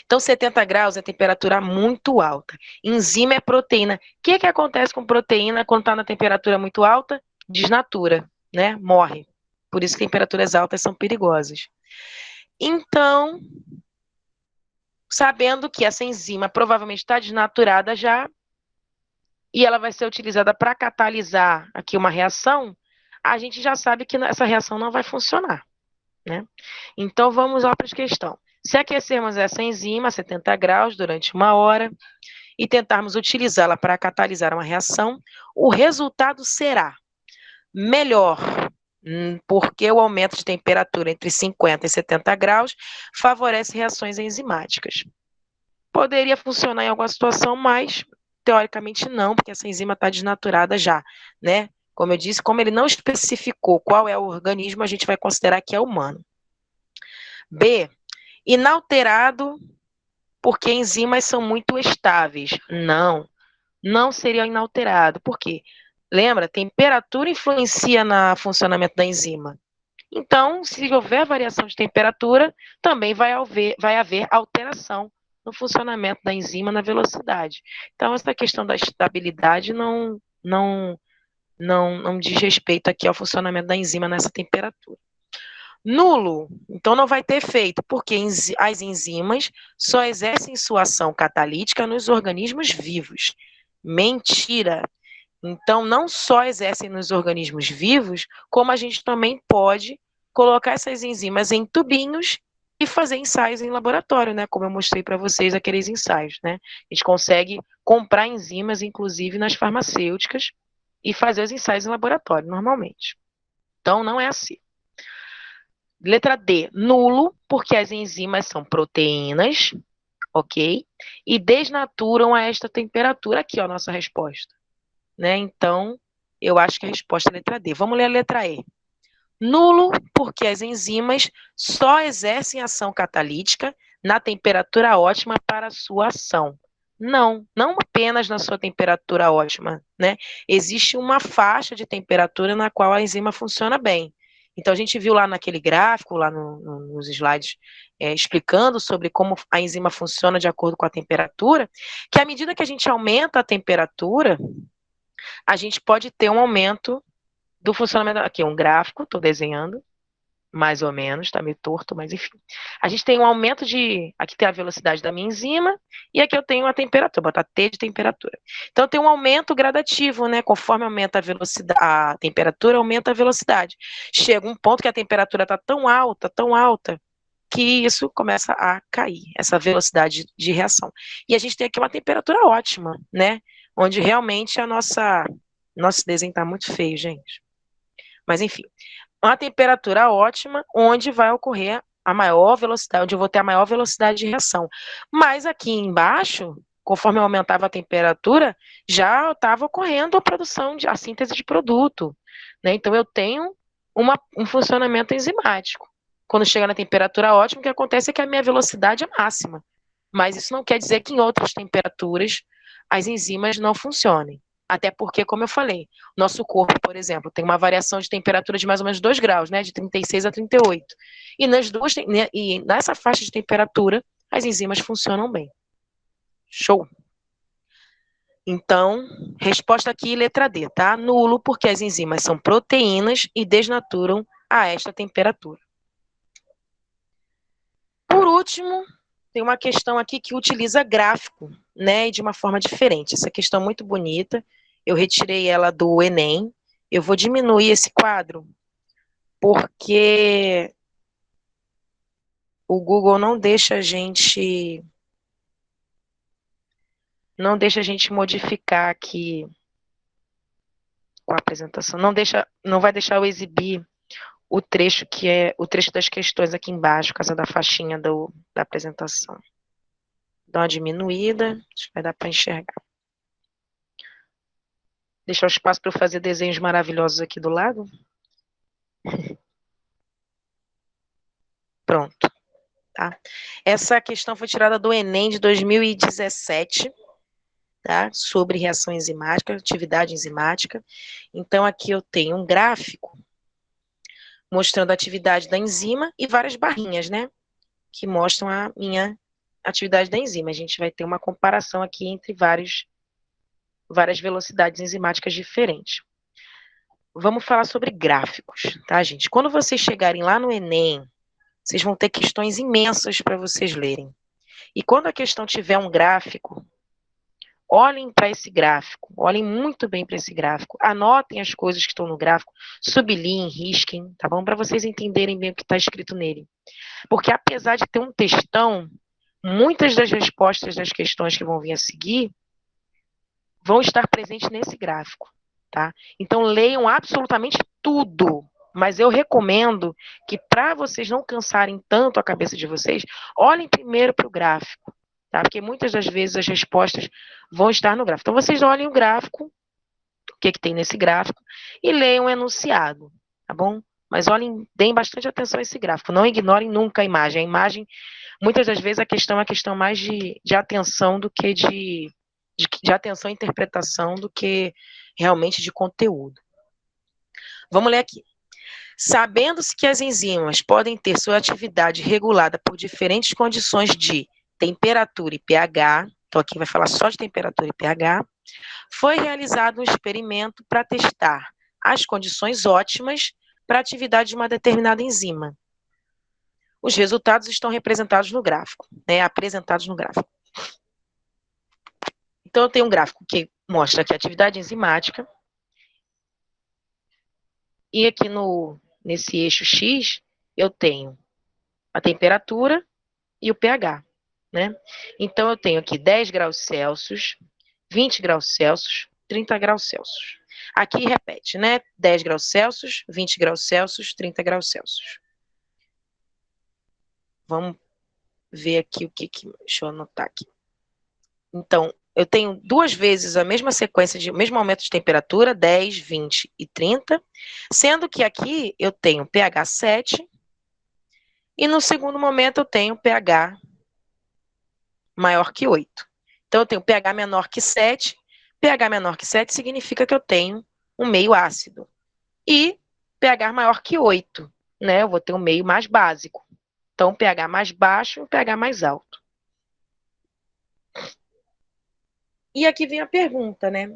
Então, 70 graus é temperatura muito alta. Enzima é proteína. O que acontece com proteína quando está na temperatura muito alta? Desnatura, né? Morre. Por isso que temperaturas altas são perigosas. Então, sabendo que essa enzima provavelmente está desnaturada já, e ela vai ser utilizada para catalisar aqui uma reação, a gente já sabe que essa reação não vai funcionar, né? Então, vamos lá para a questão. Se aquecermos essa enzima a 70 graus durante 1 hora e tentarmos utilizá-la para catalisar uma reação, o resultado será melhor, porque o aumento de temperatura entre 50 e 70 graus favorece reações enzimáticas. Poderia funcionar em alguma situação, mas teoricamente não, porque essa enzima está desnaturada já, né? Como eu disse, como ele não especificou qual é o organismo, a gente vai considerar que é humano. B, inalterado, porque enzimas são muito estáveis. Não seria inalterado. Por quê? Lembra, temperatura influencia no funcionamento da enzima. Então, se houver variação de temperatura, também vai haver alteração no funcionamento da enzima na velocidade. Então, essa questão da estabilidade não diz respeito aqui ao funcionamento da enzima nessa temperatura. Nulo, então não vai ter efeito, porque as enzimas só exercem sua ação catalítica nos organismos vivos. Mentira! Então, não só exercem nos organismos vivos, como a gente também pode colocar essas enzimas em tubinhos e fazer ensaios em laboratório, né? Como eu mostrei para vocês aqueles ensaios, né? A gente consegue comprar enzimas, inclusive nas farmacêuticas, e fazer os ensaios em laboratório, normalmente. Então, não é assim. Letra D, nulo, porque as enzimas são proteínas, ok? E desnaturam a esta temperatura. Aqui, ó, a nossa resposta, né? Então, eu acho que a resposta é a letra D. Vamos ler a letra E. Nulo, porque as enzimas só exercem ação catalítica na temperatura ótima para a sua ação. Não apenas na sua temperatura ótima, né? Existe uma faixa de temperatura na qual a enzima funciona bem. Então, a gente viu lá naquele gráfico, lá nos slides, explicando sobre como a enzima funciona de acordo com a temperatura, que à medida que a gente aumenta a temperatura, a gente pode ter um aumento do funcionamento. Aqui, um gráfico, estou desenhando, mais ou menos, tá meio torto, mas enfim. A gente tem um aumento de... Aqui tem a velocidade da minha enzima, e aqui eu tenho a temperatura, vou botar T de temperatura. Então tem um aumento gradativo, né? Conforme aumenta a velocidade, a temperatura, aumenta a velocidade. Chega um ponto que a temperatura está tão alta, que isso começa a cair, essa velocidade de reação. E a gente tem aqui uma temperatura ótima, né? Onde realmente nosso desenho está muito feio, gente. Mas enfim, uma temperatura ótima, onde vai ocorrer a maior velocidade, onde eu vou ter a maior velocidade de reação. Mas aqui embaixo, conforme eu aumentava a temperatura, já estava ocorrendo a produção, a síntese de produto, né? Então eu tenho um funcionamento enzimático. Quando chega na temperatura ótima, o que acontece é que a minha velocidade é máxima. Mas isso não quer dizer que em outras temperaturas as enzimas não funcionem. Até porque, como eu falei, nosso corpo, por exemplo, tem uma variação de temperatura de mais ou menos 2 graus, né, de 36 a 38. E e nessa faixa de temperatura, as enzimas funcionam bem. Show? Então, resposta aqui, letra D, tá? Nulo, porque as enzimas são proteínas e desnaturam a esta temperatura. Por último, tem uma questão aqui que utiliza gráfico, né, de uma forma diferente. Essa questão é muito bonita. Eu retirei ela do Enem. Eu vou diminuir esse quadro, porque o Google não deixa a gente modificar aqui com a apresentação. Não vai deixar eu exibir o trecho que é o trecho das questões aqui embaixo, por causa da faixinha da apresentação. Dá uma diminuída, acho que vai dar para enxergar. Deixar o espaço para eu fazer desenhos maravilhosos aqui do lado. Pronto. Tá? Essa questão foi tirada do Enem de 2017, tá? Sobre reação enzimática, atividade enzimática. Então, aqui eu tenho um gráfico mostrando a atividade da enzima e várias barrinhas, né? Que mostram a minha atividade da enzima. A gente vai ter uma comparação aqui entre várias velocidades enzimáticas diferentes. Vamos falar sobre gráficos, tá, gente? Quando vocês chegarem lá no Enem, vocês vão ter questões imensas para vocês lerem. E quando a questão tiver um gráfico, olhem para esse gráfico, olhem muito bem para esse gráfico, anotem as coisas que estão no gráfico, sublinhem, risquem, tá bom? Para vocês entenderem bem o que está escrito nele. Porque apesar de ter um textão, muitas das respostas das questões que vão vir a seguir vão estar presentes nesse gráfico, tá? Então leiam absolutamente tudo, mas eu recomendo que para vocês não cansarem tanto a cabeça de vocês, olhem primeiro para o gráfico, tá? Porque muitas das vezes as respostas vão estar no gráfico. Então vocês olhem o gráfico, o que tem nesse gráfico, e leiam o enunciado, tá bom? Mas deem bastante atenção a esse gráfico, não ignorem nunca a imagem. A imagem, muitas das vezes, a questão é uma questão mais de atenção do que de atenção e interpretação do que realmente de conteúdo. Vamos ler aqui. Sabendo-se que as enzimas podem ter sua atividade regulada por diferentes condições de temperatura e pH, então aqui vai falar só de temperatura e pH, foi realizado um experimento para testar as condições ótimas para a atividade de uma determinada enzima. Os resultados estão representados no gráfico, né, apresentados no gráfico. Então, eu tenho um gráfico que mostra aqui a atividade enzimática. E aqui nesse eixo X, eu tenho a temperatura e o pH, né? Então, eu tenho aqui 10 graus Celsius, 20 graus Celsius, 30 graus Celsius. Aqui repete, né? 10 graus Celsius, 20 graus Celsius, 30 graus Celsius. Vamos ver aqui o que... Deixa eu anotar aqui. Então, eu tenho duas vezes a mesma sequência, o mesmo aumento de temperatura, 10, 20 e 30, sendo que aqui eu tenho pH 7, e no segundo momento eu tenho pH maior que 8. Então, eu tenho pH menor que 7, pH menor que 7 significa que eu tenho um meio ácido. E pH maior que 8, né? Eu vou ter um meio mais básico. Então, pH mais baixo e pH mais alto. E aqui vem a pergunta, né?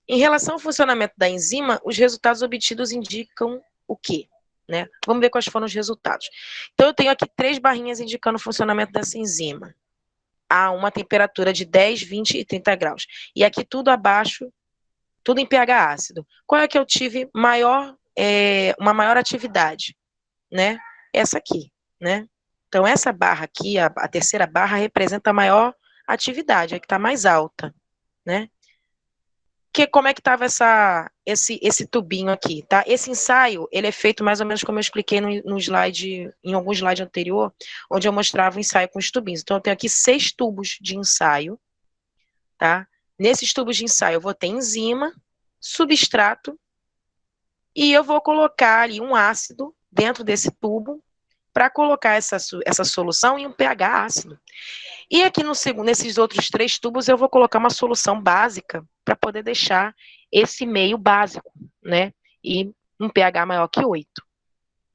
Em relação ao funcionamento da enzima, os resultados obtidos indicam o quê? né? Vamos ver quais foram os resultados. Então, eu tenho aqui 3 barrinhas indicando o funcionamento dessa enzima. A uma temperatura de 10, 20 e 30 graus. E aqui tudo abaixo, tudo em pH ácido. Qual é que eu tive uma maior atividade? Né? Essa aqui, né? Então, essa barra aqui, a terceira barra, representa a maior atividade, a que está mais alta, né? Como é que estava esse tubinho aqui, tá? Esse ensaio, ele é feito mais ou menos como eu expliquei no slide, em algum slide anterior, onde eu mostrava o ensaio com os tubinhos. Então, eu tenho aqui 6 tubos de ensaio, tá? Nesses tubos de ensaio, eu vou ter enzima, substrato, e eu vou colocar ali um ácido dentro desse tubo para colocar essa solução em um pH ácido. E aqui nesses outros 3 tubos, eu vou colocar uma solução básica para poder deixar esse meio básico, né? E um pH maior que 8.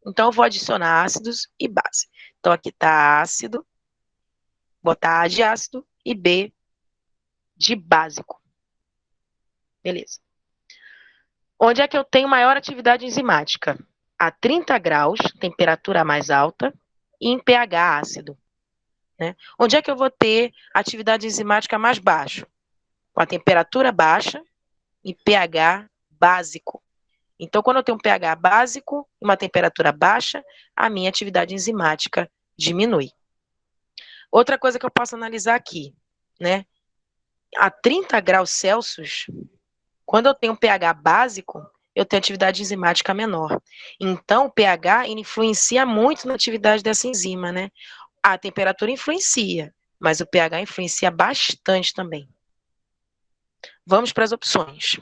Então, eu vou adicionar ácidos e base. Então, aqui está ácido, botar A de ácido e B de básico. Beleza. Onde é que eu tenho maior atividade enzimática? A 30 graus, temperatura mais alta, e em pH ácido. Né? Onde é que eu vou ter atividade enzimática mais baixa? Com a temperatura baixa e pH básico. Então, quando eu tenho um pH básico e uma temperatura baixa, a minha atividade enzimática diminui. Outra coisa que eu posso analisar aqui, né? A 30 graus Celsius, quando eu tenho um pH básico, eu tenho atividade enzimática menor. Então, o pH influencia muito na atividade dessa enzima, né? A temperatura influencia, mas o pH influencia bastante também. Vamos para as opções.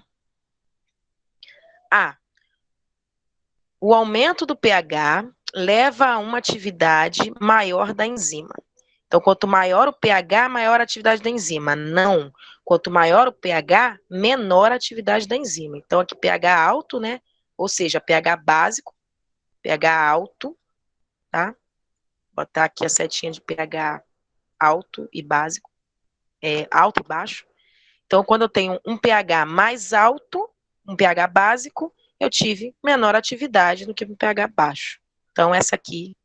A. O aumento do pH leva a uma atividade maior da enzima. Então, quanto maior o pH, maior a atividade da enzima. Não. Quanto maior o pH, menor a atividade da enzima. Então, aqui pH alto, né? Ou seja, pH básico, pH alto, tá? Botar aqui a setinha de pH alto e básico, alto e baixo. Então, quando eu tenho um pH mais alto, um pH básico, eu tive menor atividade do que um pH baixo. Então, essa aqui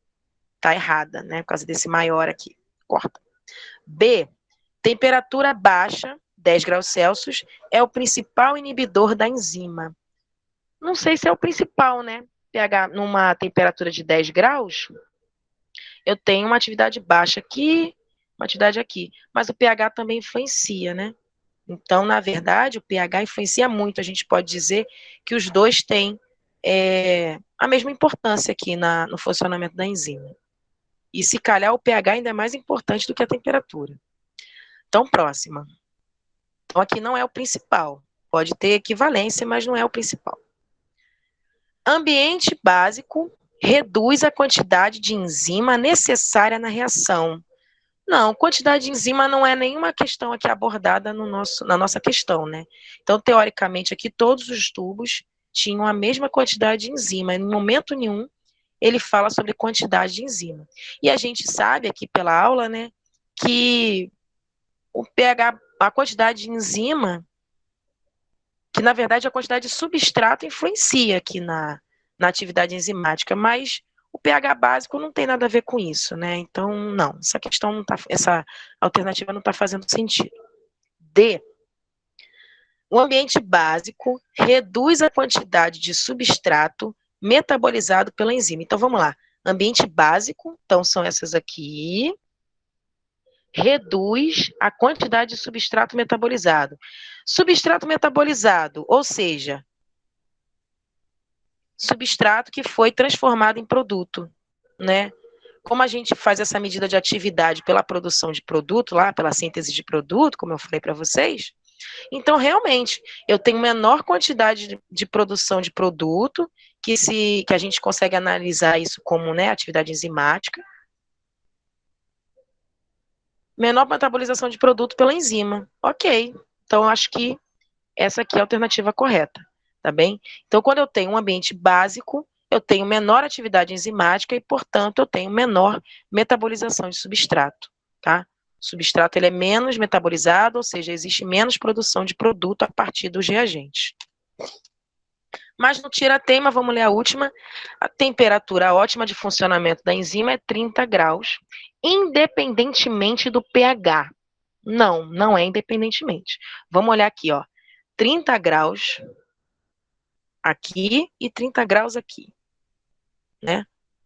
está errada, né? Por causa desse maior aqui. Corta. B. Temperatura baixa, 10 graus Celsius, é o principal inibidor da enzima. Não sei se é o principal, né? pH numa temperatura de 10 graus, eu tenho uma atividade baixa aqui, uma atividade aqui. Mas o pH também influencia, né? Então, na verdade, o pH influencia muito. A gente pode dizer que os dois têm a mesma importância aqui no funcionamento da enzima. E se calhar o pH ainda é mais importante do que a temperatura. Então, próxima. Então, aqui não é o principal. Pode ter equivalência, mas não é o principal. Ambiente básico reduz a quantidade de enzima necessária na reação. Não, quantidade de enzima não é nenhuma questão aqui abordada na nossa questão, né? Então, teoricamente, aqui todos os tubos tinham a mesma quantidade de enzima. Em momento nenhum, ele fala sobre quantidade de enzima. E a gente sabe aqui pela aula, né, que o pH, a quantidade de enzima, que na verdade a quantidade de substrato influencia aqui na atividade enzimática, mas o pH básico não tem nada a ver com isso, né? Então, não, essa alternativa não está fazendo sentido. D. O ambiente básico reduz a quantidade de substrato metabolizado pela enzima. Então, vamos lá. Ambiente básico, então são essas aqui, reduz a quantidade de substrato metabolizado. Substrato metabolizado, ou seja, substrato que foi transformado em produto, né? Como a gente faz essa medida de atividade pela produção de produto, lá pela síntese de produto, como eu falei para vocês, então realmente eu tenho menor quantidade de produção de produto, que a gente consegue analisar isso como, né, atividade enzimática, menor metabolização de produto pela enzima. Ok, então eu acho que essa aqui é a alternativa correta, tá bem? Então, quando eu tenho um ambiente básico, eu tenho menor atividade enzimática e, portanto, eu tenho menor metabolização de substrato, tá? O substrato ele é menos metabolizado, ou seja, existe menos produção de produto a partir dos reagentes. Mas não tira a teima, vamos ler a última. A temperatura ótima de funcionamento da enzima é 30 graus, independentemente do pH. Não, não é independentemente. Vamos olhar aqui, ó. 30 graus aqui e 30 graus aqui, né?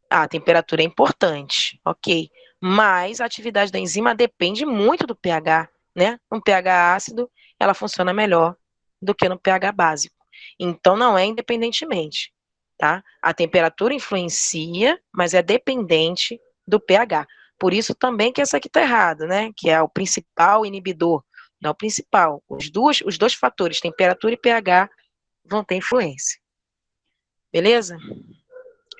A temperatura é importante, ok. Mas a atividade da enzima depende muito do pH, né? Um pH ácido, ela funciona melhor do que no pH básico. Então, não é independentemente, tá? A temperatura influencia, mas é dependente do pH. Por isso também que essa aqui está errada, né? Que é o principal inibidor. Não é o principal. Os dois fatores, temperatura e pH, vão ter influência. Beleza?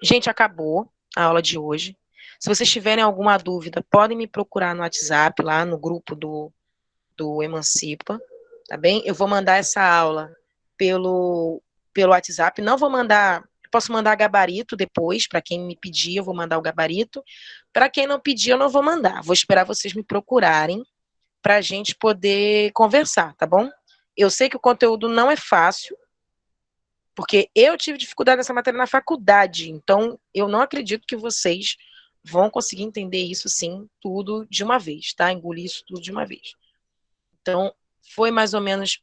Gente, acabou a aula de hoje. Se vocês tiverem alguma dúvida, podem me procurar no WhatsApp, lá no grupo do Emancipa, tá bem? Eu vou mandar essa aula pelo WhatsApp. Não vou mandar, posso mandar gabarito depois, para quem me pedir, eu vou mandar o gabarito. Para quem não pedir, eu não vou mandar. Vou esperar vocês me procurarem para a gente poder conversar, tá bom? Eu sei que o conteúdo não é fácil, porque eu tive dificuldade nessa matéria na faculdade, então eu não acredito que vocês vão conseguir entender isso, sim, tudo de uma vez, tá? Engolir isso tudo de uma vez. Então, foi mais ou menos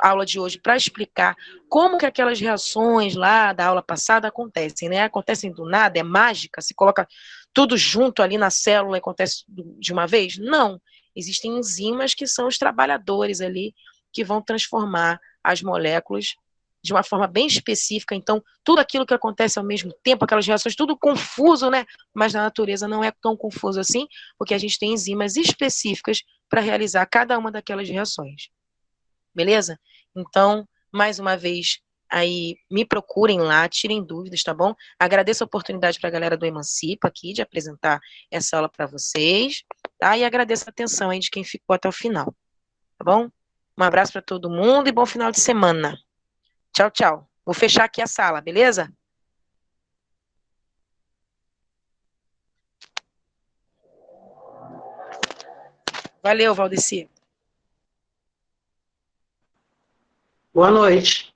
a aula de hoje para explicar como que aquelas reações lá da aula passada acontecem, né? Acontecem do nada, é mágica, se coloca tudo junto ali na célula e acontece de uma vez? Não. Existem enzimas que são os trabalhadores ali que vão transformar as moléculas de uma forma bem específica. Então, tudo aquilo que acontece ao mesmo tempo, aquelas reações, tudo confuso, né? Mas na natureza não é tão confuso assim, porque a gente tem enzimas específicas para realizar cada uma daquelas reações. Beleza? Então, mais uma vez, aí me procurem lá, tirem dúvidas, tá bom? Agradeço a oportunidade para a galera do Emancipa aqui de apresentar essa aula para vocês, tá? E agradeço a atenção aí de quem ficou até o final, tá bom? Um abraço para todo mundo e bom final de semana. Tchau, tchau. Vou fechar aqui a sala, beleza? Valeu, Valdeci. Boa noite.